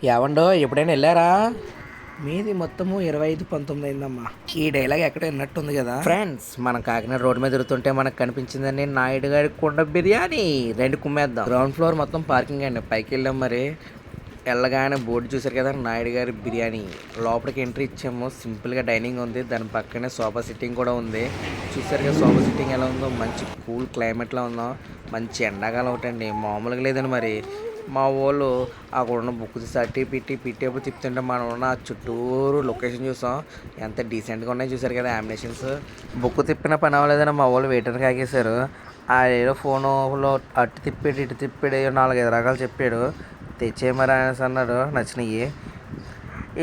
ఏవండో ఎప్పుడైనా వెళ్ళారా? మీది మొత్తము 25-19 అయిందమ్మా. ఈ డైలాగ్ ఎక్కడ విన్నట్టుంది కదా ఫ్రెండ్స్. మనం కాకినాడ రోడ్డు మీద తిరుగుతుంటే మనకు కనిపించిందండి నాయుడు గారి కుండ బిర్యానీ. రెండు కుమ్మేద్దాం. గ్రౌండ్ ఫ్లోర్ మొత్తం పార్కింగ్ అండి. పైకి వెళ్ళాం మరి. వెళ్ళగానే బోర్డు చూసారు కదా, నాయుడు గారి బిర్యానీ. లోపలికి ఎంట్రీ ఇచ్చాము. సింపుల్గా డైనింగ్ ఉంది, దాని పక్కనే సోఫా సిట్టింగ్ కూడా ఉంది. చూసారు కదా సోఫా సిట్టింగ్ ఎలా ఉందో, మంచి కూల్ క్లైమేట్లో ఉందో. మంచి ఎండాకాలం ఒకటండి, మామూలుగా లేదండి మరి. మా వాళ్ళు అక్కడ ఉన్న బుక్ అట్టి పిట్టేపు తిప్పుతుంటే మనం ఉన్న చుట్టూరు లొకేషన్ చూసాం. ఎంత డీసెంట్గా ఉన్నాయో చూసారు కదా యామినేషన్స్. బుక్ తిప్పిన పని అవ్వలేదని మా వాళ్ళు వెయిటర్కి ఆగేశారు. ఆ ఏదో ఫోన్లో అటు తిప్పాడు ఇటు తిప్పాడు, 4-5 రకాలు చెప్పాడు. తెచ్చేయమని అనేసి అన్నాడు నచ్చినవి.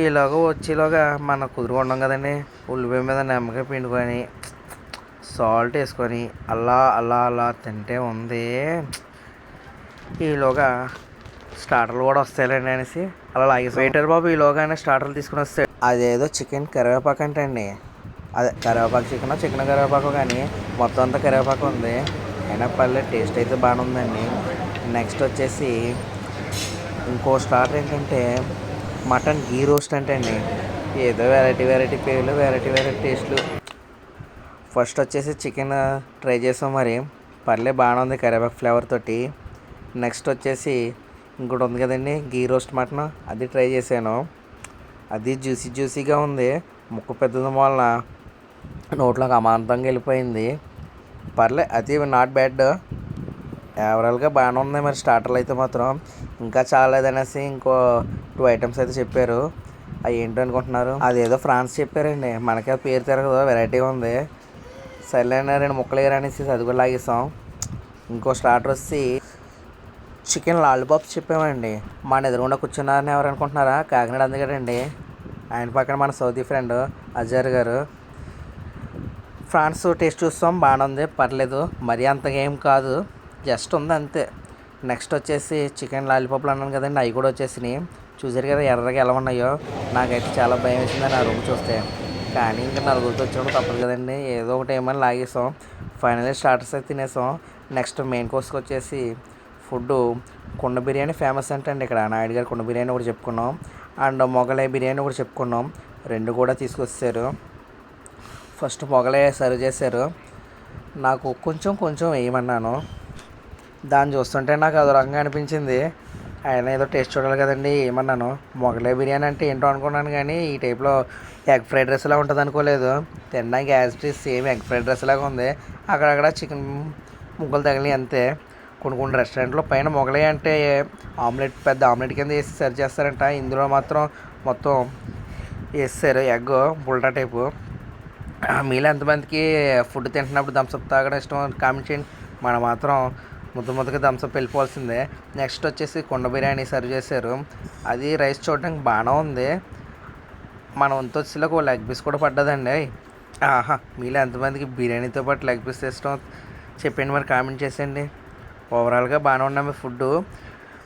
ఈలోగా వచ్చేలోగా మన కుదురుగా ఉన్నాం కదండి, ఉల్లిపాయ మీద నిమ్మకాయ పిండుకొని సాల్ట్ వేసుకొని అలా అలా అలా తింటే ఉంది. ఈలోగా స్టార్టర్లు కూడా వస్తాయిలేండి అనేసి అలా లాగేసి వెయిటర్ బాబు ఈలోగానే స్టార్టర్లు తీసుకుని వస్తాడు. అదేదో చికెన్ కరివేపాకు అంటే అండి, అదే కరివేపాకు చికెన్ కరివేపాకు, కానీ మొత్తం అంతా కరివేపాకు ఉంది. అయినా పర్లేదు, టేస్ట్ అయితే బాగానే ఉందండి. నెక్స్ట్ వచ్చేసి ఇంకో స్టార్టర్ ఏంటంటే మటన్ గీ రోస్ట్ అంటే అండి. ఏదో వెరైటీ పేర్లు, వెరైటీ టేస్ట్లు. ఫస్ట్ వచ్చేసి చికెన్ ట్రై చేసాం మరి, పర్లేదు బాగానే ఉంది కరివేపాకు ఫ్లేవర్ తోటి. నెక్స్ట్ వచ్చేసి ఇంకోటి ఉంది కదండి గీ రోస్ట్ మటన్, అది ట్రై చేశాను. అది జ్యూసీగా ఉంది. ముక్క పెద్దది వలన నోట్లోకి అమాంతంగా వెళ్ళిపోయింది. పర్లే, అది నాట్ బ్యాడ్, ఓవరాల్గా బాగానే ఉంది. మరి స్టార్టర్లు అయితే మాత్రం ఇంకా చాలేదనేసి ఇంకో 2 ఐటమ్స్ అయితే చెప్పారు. అవి ఏంటో అనుకుంటున్నారు, అదేదో ఫ్రాన్స్ చెప్పారండి. మనకే పేరు తిరగదు, వెరైటీగా ఉంది. సర్లేనా 2 ముక్కలు వేయరనేసి అది కూడా లాగేసాం. ఇంకో స్టార్టర్ వచ్చి చికెన్ లాలీపాప్స్ చెప్పామండి. మన ఎదురుగుండా కూర్చున్నారని ఎవరు అనుకుంటున్నారా, కాకినాడ అందుకడండి. ఆయన పక్కన మన సౌదీ ఫ్రెండ్ అజర్ గారు. ఫ్రాన్స్ టేస్ట్ చూస్తాం, బాగానే ఉంది, పర్లేదు, మరీ అంతగా ఏం కాదు, జస్ట్ ఉంది అంతే. నెక్స్ట్ వచ్చేసి చికెన్ లాలీపాప్లు అన్నాను కదండి, అవి కూడా వచ్చేసినాయి. చూసారు కదా ఎర్రగా ఎలా ఉన్నాయో. నాకైతే చాలా భయం వేసింది ఆ రూమ్ చూస్తే, కానీ ఇంకా నలుగురితో వచ్చినప్పుడు తప్పదు కదండి, ఏదో ఒకటి ఏమని లాగేసాం. ఫైనల్లీ స్టార్టర్స్ అయితే తినేసాం. నెక్స్ట్ మెయిన్ కోర్స్కి వచ్చేసి ఫుడ్ కుండ బిర్యానీ ఫేమస్ అంటే అండి ఇక్కడ. నాయుడు గారు కుండ బిర్యానీ ఒకటి చెప్పుకున్నాం, అండ్ మొగలై బిర్యానీ ఒకటి చెప్పుకున్నాం. 2 కూడా తీసుకొచ్చారు. ఫస్ట్ మొగలై సర్వ్ చేశారు. నాకు కొంచెం వేయమన్నాను. దాన్ని చూస్తుంటే నాకు అదో రకంగా అనిపించింది. ఆయన ఏదో టేస్ట్ చూడాలి కదండి, ఏమన్నాను. మొగలై బిర్యానీ అంటే ఏంటో అనుకున్నాను, కానీ ఈ టైప్లో ఎగ్ ఫ్రైడ్ రైస్ లాగా ఉంటుంది అనుకోలేదు. తినడానికి as it is same egg fried rice లాగా ఉంది. అక్కడక్కడ చికెన్ ముక్కలు తగిలి అంతే. కొన్ని రెస్టారెంట్లో పైన మొగలై అంటే ఆమ్లెట్, పెద్ద ఆమ్లెట్ కింద వేసి సర్వ్ చేస్తారంట. ఇందులో మాత్రం మొత్తం వేస్తారు ఎగ్ బుల్టా టైపు. మీలో ఎంతమందికి ఫుడ్ తింటున్నప్పుడు థమ్స్అప్ తాగడం ఇష్టం కామెంట్ చేయండి. మనం మాత్రం ముద్దగా థమ్స్అప్ వెళ్ళిపోవాల్సిందే. నెక్స్ట్ వచ్చేసి కుండ బిర్యానీ సర్వ్ చేశారు. అది రైస్ చూడడానికి బాగానే ఉంది. మన వంతు వచ్చేలాగా ఓ లెగ్ పీస్ కూడా పడ్డదండి. మీలో ఎంతమందికి బిర్యానీతో పాటు లెగ్ పీస్ ఇష్టం చెప్పండి, మరి కామెంట్ చేసేయండి. ఓవరాల్గా బాగానే ఉన్నాము.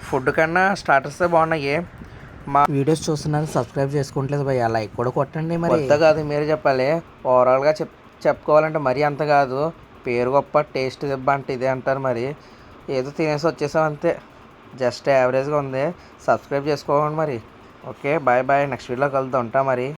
ఫుడ్ కన్నా స్టార్టర్సే బాగున్నాయి. మా వీడియోస్ చూస్తున్నాను, సబ్స్క్రైబ్ చేసుకుంటలేదు భయ్య, లైక్ కూడా కొట్టండి. మరి కొత్త కాదు, మీరే చెప్పాలి. ఓవరాల్గా చెప్పుకోవాలంటే మరీ అంత కాదు, పేరు గొప్ప టేస్ట్ దెబ్బ అంటే ఇదే అంటారు. మరి ఏదో తినేసి వచ్చేసాం అంతే, జస్ట్ యావరేజ్గా ఉంది. సబ్స్క్రైబ్ చేసుకోవాలి మరి. Okay, bye. నెక్స్ట్ వీడియోలో కలుద్దాం, ఉంటా మరి.